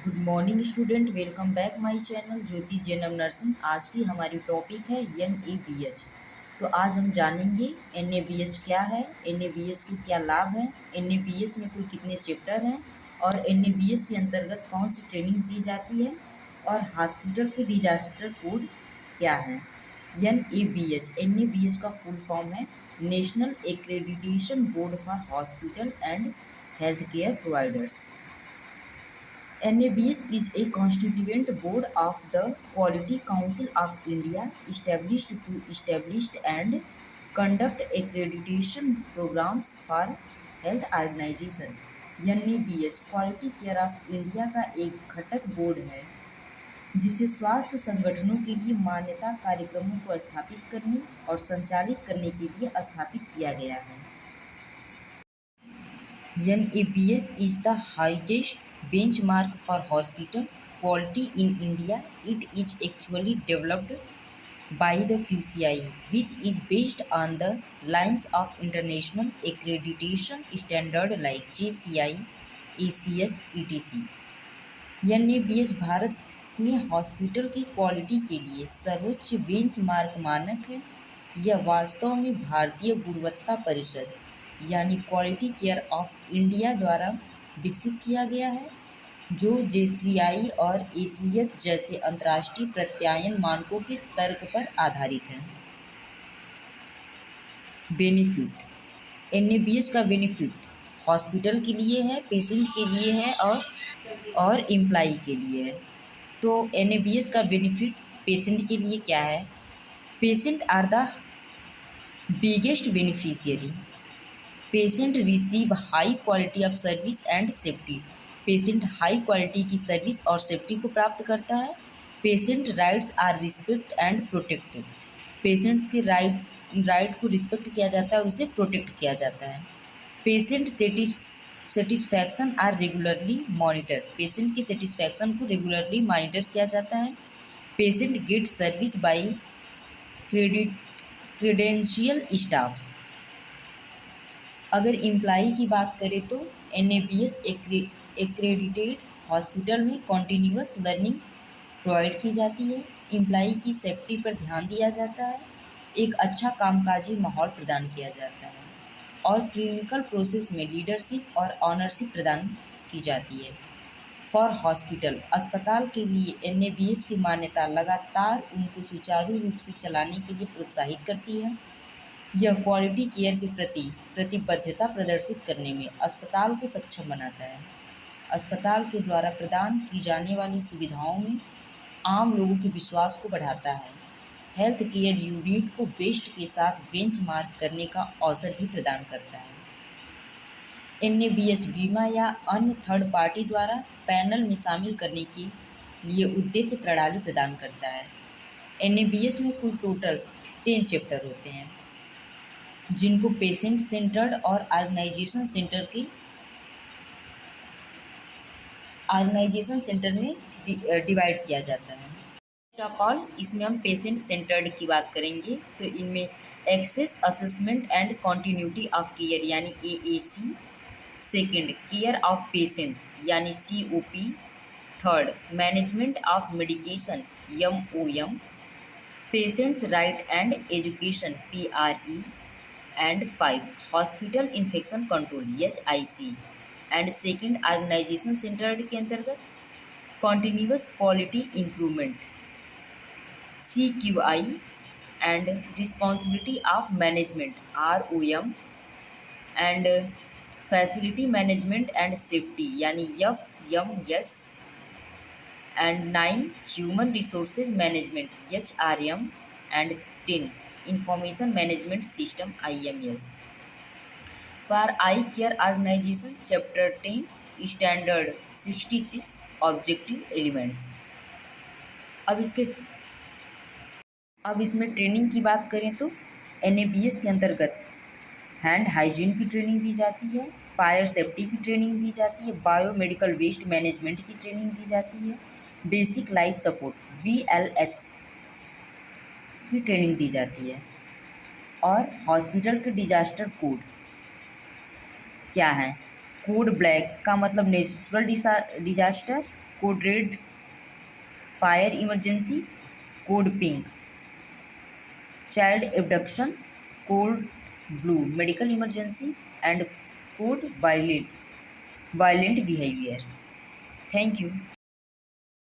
Good morning student, welcome back my channel Jyoti Jainam nursing. आज की हमारी टॉपिक है NABH। तो आज हम जानेंगे NABH क्या है, NABH के क्या लाभ हैं, NABH में कुल कितने चैप्टर हैं और NABH के अंतर्गत कौन सी ट्रेनिंग दी जाती है और हॉस्पिटल के डिजास्टर कोड क्या है। NABH का फुल फॉर्म है national accreditation board for hospital and health care providers. NABH is a constituent board of the Quality Council of India, established to establish and conduct accreditation programs for health organization। NABH quality care of India का एक घटक board है जिसे स्वास्थ्य संगठनों के लिए मान्यता कार्यक्रमों को स्थापित करने और संचालित करने के लिए स्थापित किया गया है। NABH is the highest benchmark for hospital quality in India. It is actually developed by the QCI, which is based on the lines of international accreditation standard like JCI, ACS, etc. NABH Bharat में hospital की quality के लिए सर्वोच्च benchmark मानक है। यह वास्तव में भारतीय गुणवत्ता परिषद यानी क्वालिटी केयर ऑफ इंडिया द्वारा विकसित किया गया है, जो JCI और ACS जैसे अंतर्राष्ट्रीय प्रत्यायन मानकों के तर्क पर आधारित है। बेनिफिट। NABH का बेनिफिट हॉस्पिटल के लिए है, पेशेंट के लिए है और एम्प्लाई के लिए है। तो NABH का बेनिफिट पेशेंट के लिए क्या है? Patient are the biggest beneficiary. Patient receive high quality of service and safety. Patient high quality की सर्विस और सेफ्टी को प्राप्त करता है। Patient rights are respect and protected. Patients के राइट को रिस्पेक्ट किया जाता है और उसे प्रोटेक्ट किया जाता है। Patient satisfaction are regularly monitor. Patient की सेटिस्फैक्शन को रेगुलरली मॉनिटर किया जाता है। Patient get service by credential staff. अगर एम्प्लाई की बात करें तो NABH एक्रेडिटेड हॉस्पिटल में कॉन्टीन्यूअस लर्निंग प्रोवाइड की जाती है। एम्प्लाई की सेफ्टी पर ध्यान दिया जाता है। एक अच्छा कामकाजी माहौल प्रदान किया जाता है और क्लिनिकल प्रोसेस में लीडरशिप और ऑनरशिप प्रदान की जाती है। फॉर हॉस्पिटल, अस्पताल के लिए NABH की मान्यता लगातार उनको सुचारू रूप से चलाने के लिए प्रोत्साहित करती है। यह क्वालिटी केयर के प्रति प्रतिबद्धता प्रदर्शित करने में अस्पताल को सक्षम बनाता है। अस्पताल के द्वारा प्रदान की जाने वाली सुविधाओं में आम लोगों के विश्वास को बढ़ाता है। हेल्थ केयर यूनिट को बेस्ट के साथ बेंचमार्क करने का अवसर भी प्रदान करता है। NABH बीमा या अन्य थर्ड पार्टी द्वारा पैनल में शामिल करने के लिए उद्देश्य प्रणाली प्रदान करता है। NABH में कुल टोटल 10 चैप्टर होते हैं, जिनको पेशेंट सेंटर्ड और ऑर्गेनाइजेशन सेंटर में डिवाइड किया जाता है। फर्स्ट ऑफ ऑल इसमें हम पेशेंट सेंटर्ड की बात करेंगे तो इनमें access assessment and continuity of care यानी AAC, second care of patient यानी COP, third management of medication MOM, patients right and education PRE, and 5 hospital infection control HIC and second organization centred के अंतर्गत continuous quality improvement CQI and responsibility of management ROM and facility management and safety यानी FMS and 9 human resources management HRM and 10 Information Management System IMS। For Eye Care Organization Chapter 10 Standard 66 Objective Elements। अब इसमें training की बात करें तो NABH के अंतर्गत hand hygiene की ट्रेनिंग दी जाती है, फायर सेफ्टी की ट्रेनिंग दी जाती है, बायोमेडिकल वेस्ट मैनेजमेंट की ट्रेनिंग दी जाती है, बेसिक लाइफ सपोर्ट BLS की ट्रेनिंग दी जाती है। और हॉस्पिटल के डिजास्टर कोड क्या है? कोड ब्लैक का मतलब natural disaster, code red, fire emergency code pink, child abduction code blue, medical emergency and code violent behaviour. Thank you.